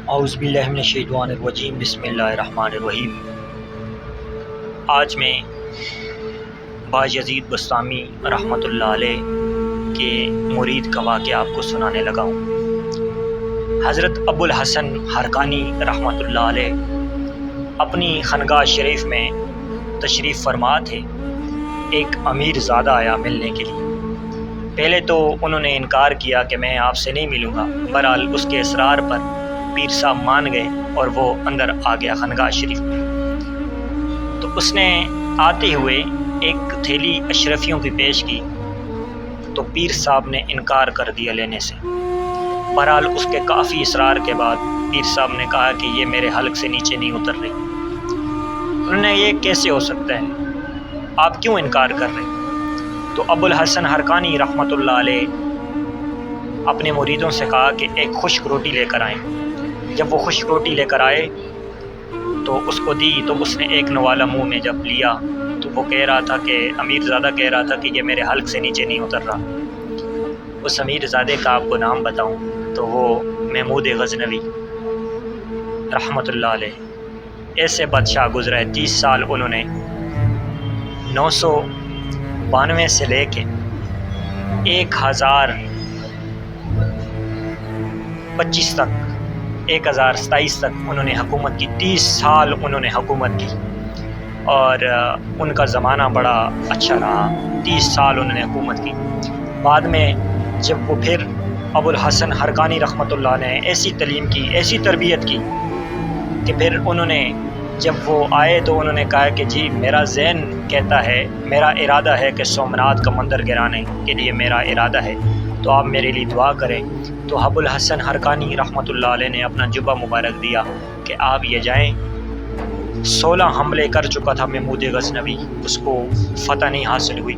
اعوذ باللہ من الشیطان الرجیم، بسم اللہ الرحمن الرحیم۔ آج میں بایزید بسطامی رحمۃ اللہ علیہ کے مرید کا واقعہ آپ کو سنانے لگا ہوں۔ حضرت ابو الحسن حرقانی رحمۃ اللہ علیہ اپنی خانقاہ شریف میں تشریف فرما تھے۔ ایک امیر زادہ آیا ملنے کے لیے۔ پہلے تو انہوں نے انکار کیا کہ میں آپ سے نہیں ملوں گا، بہرحال اس کے اصرار پر پیر صاحب مان گئے اور وہ اندر آ گیا خانقاہ شریف میں۔ تو اس نے آتے ہوئے ایک تھیلی اشرفیوں کی پیش کی تو پیر صاحب نے انکار کر دیا لینے سے۔ بہرحال اس کے کافی اصرار کے بعد پیر صاحب نے کہا کہ یہ میرے حلق سے نیچے نہیں اتر رہی۔ انہوں نے یہ کیسے ہو سکتا ہے، آپ کیوں انکار کر رہے؟ تو ابو الحسن حرقانی رحمۃ اللہ علیہ اپنے مریدوں سے کہا کہ ایک خشک روٹی لے کر آئیں۔ جب وہ خشک روٹی لے کر آئے تو اس کو دی، تو اس نے ایک نوالہ منہ میں جب لیا تو وہ کہہ رہا تھا کہ امیر زادہ کہہ رہا تھا کہ یہ میرے حلق سے نیچے نہیں اتر رہا۔ اس امیر زادے کا آپ کو نام بتاؤں تو وہ محمود غزنوی رحمۃ اللہ علیہ۔ ایسے بادشاہ گزرے، 30 سال انہوں نے 992 سے لے کے 1025 تک 1027 تک انہوں نے حکومت کی۔ 30 سال انہوں نے حکومت کی اور ان کا زمانہ بڑا اچھا رہا۔ 30 سال انہوں نے حکومت کی۔ بعد میں جب وہ پھر ابو الحسن حرقانی رحمۃ اللہ نے ایسی تعلیم کی، ایسی تربیت کی کہ پھر انہوں نے جب وہ آئے تو انہوں نے کہا کہ جی میرا ذہن کہتا ہے، میرا ارادہ ہے کہ سومناتھ کا مندر گرانے کے لیے میرا ارادہ ہے، تو آپ میرے لیے دعا کریں۔ تو ابو الحسن حرقانی رحمۃ اللہ علیہ نے اپنا جبہ مبارک دیا کہ آپ یہ جائیں۔ 16 حملے کر چکا تھا محمود غزنوی، اس کو فتح نہیں حاصل ہوئی۔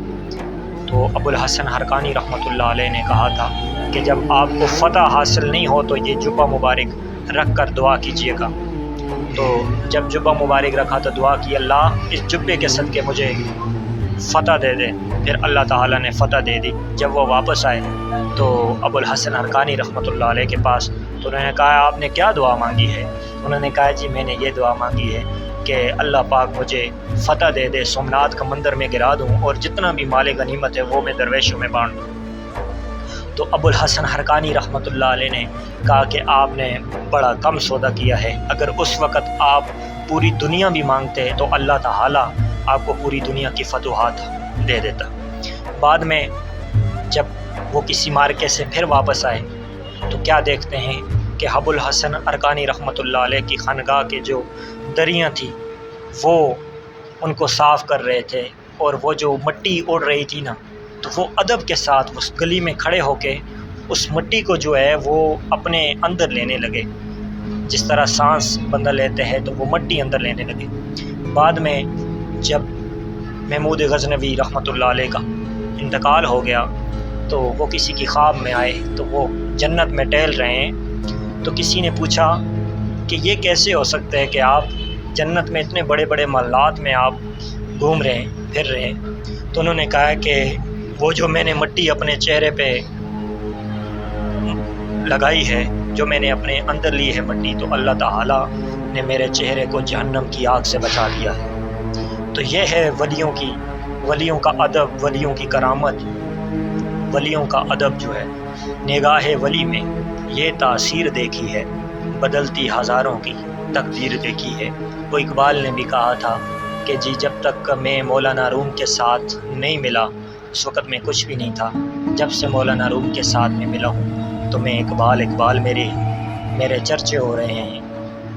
تو ابو الحسن حرقانی رحمۃ اللہ علیہ نے کہا تھا کہ جب آپ کو فتح حاصل نہیں ہو تو یہ جبہ مبارک رکھ کر دعا کیجیے گا۔ تو جب جبہ مبارک رکھا تو دعا کی، اللہ اس جبے کے صدقے مجھے فتح دے دے۔ پھر اللہ تعالیٰ نے فتح دے دی۔ جب وہ واپس آئے تو ابو الحسن حرقانی رحمۃ اللہ علیہ کے پاس، تو انہوں نے کہا آپ نے کیا دعا مانگی ہے؟ انہوں نے کہا جی میں نے یہ دعا مانگی ہے کہ اللہ پاک مجھے فتح دے دے، سومناتھ کا مندر میں گرا دوں اور جتنا بھی مال غنیمت ہے وہ میں درویشوں میں بانٹ دوں۔ تو ابو الحسن حرقانی رحمۃ اللہ علیہ نے کہا کہ آپ نے بڑا کم سودا کیا ہے، اگر اس وقت آپ پوری دنیا بھی مانگتے تو اللہ تعالیٰ آپ کو پوری دنیا کی فتوحات دے دیتا۔ بعد میں جب وہ کسی مارکے سے پھر واپس آئے تو کیا دیکھتے ہیں کہ ابو الحسن حرقانی رحمۃ اللہ علیہ کی خانقاہ کے جو دریاں تھیں وہ ان کو صاف کر رہے تھے، اور وہ جو مٹی اڑ رہی تھی نا، تو وہ ادب کے ساتھ اس گلی میں کھڑے ہو کے اس مٹی کو جو ہے وہ اپنے اندر لینے لگے، جس طرح سانس بندہ لیتے ہیں تو وہ مٹی اندر لینے لگے۔ بعد میں جب محمود غزنوی رحمۃ اللہ علیہ کا انتقال ہو گیا تو وہ کسی کی خواب میں آئے، تو وہ جنت میں ٹہل رہے ہیں، تو کسی نے پوچھا کہ یہ کیسے ہو سکتا ہے کہ آپ جنت میں اتنے بڑے بڑے محلات میں آپ گھوم رہے ہیں، پھر رہے ہیں؟ تو انہوں نے کہا کہ وہ جو میں نے مٹی اپنے چہرے پہ لگائی ہے، جو میں نے اپنے اندر لی ہے مٹی، تو اللہ تعالیٰ نے میرے چہرے کو جہنم کی آگ سے بچا دیا ہے۔ تو یہ ہے ولیوں کا ادب، ولیوں کی کرامت، ولیوں کا ادب جو ہے۔ نگاہ ولی میں یہ تاثیر دیکھی ہے، بدلتی ہزاروں کی تقدیر دیکھی ہے۔ وہ اقبال نے بھی کہا تھا کہ جی جب تک میں مولانا روم کے ساتھ نہیں ملا اس وقت میں کچھ بھی نہیں تھا، جب سے مولانا روم کے ساتھ میں ملا ہوں تو میں اقبال میرے چرچے ہو رہے ہیں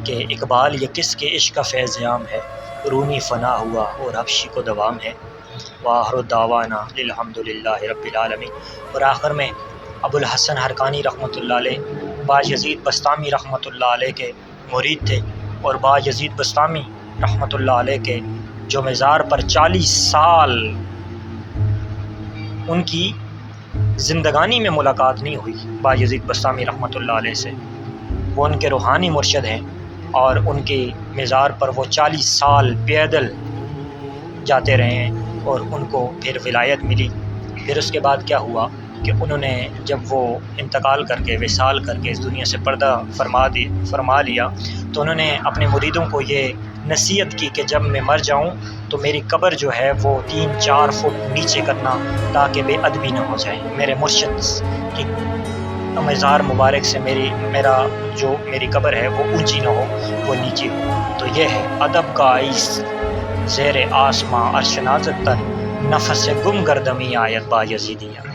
کہ اقبال یہ کس کے عشق کا فیض عام ہے، رومی فنا ہوا اور حبشی کو دوام ہے۔ وآخر دعوانا الحمدللہ رب العالمین۔ اور آخر میں ابو الحسن حرقانی رحمۃ اللہ علیہ بایزید بسطامی رحمۃ اللہ علیہ کے مرید تھے، اور بایزید بسطامی رحمۃ اللہ علیہ کے جو مزار پر 40 سال ان کی زندگانی میں ملاقات نہیں ہوئی بایزید بسطامی رحمۃ اللہ علیہ سے، وہ ان کے روحانی مرشد ہیں، اور ان کے مزار پر وہ 40 سال پیدل جاتے رہے ہیں اور ان کو پھر ولایت ملی۔ پھر اس کے بعد کیا ہوا کہ انہوں نے جب وہ انتقال کر کے وصال کر کے اس دنیا سے پردہ فرما لیا تو انہوں نے اپنے مریدوں کو یہ نصیحت کی کہ جب میں مر جاؤں تو میری قبر جو ہے وہ 3-4 فٹ نیچے کرنا تاکہ بے ادبی نہ ہو جائے، میرے مرشد کی مزار مبارک سے میری قبر ہے وہ اونچی نہ ہو، وہ نیچی ہو۔ تو یہ ہے ادب کا عیس زیر آسماں عرش نازک تر، نفس گم گردمی آیت با یزیدیہ۔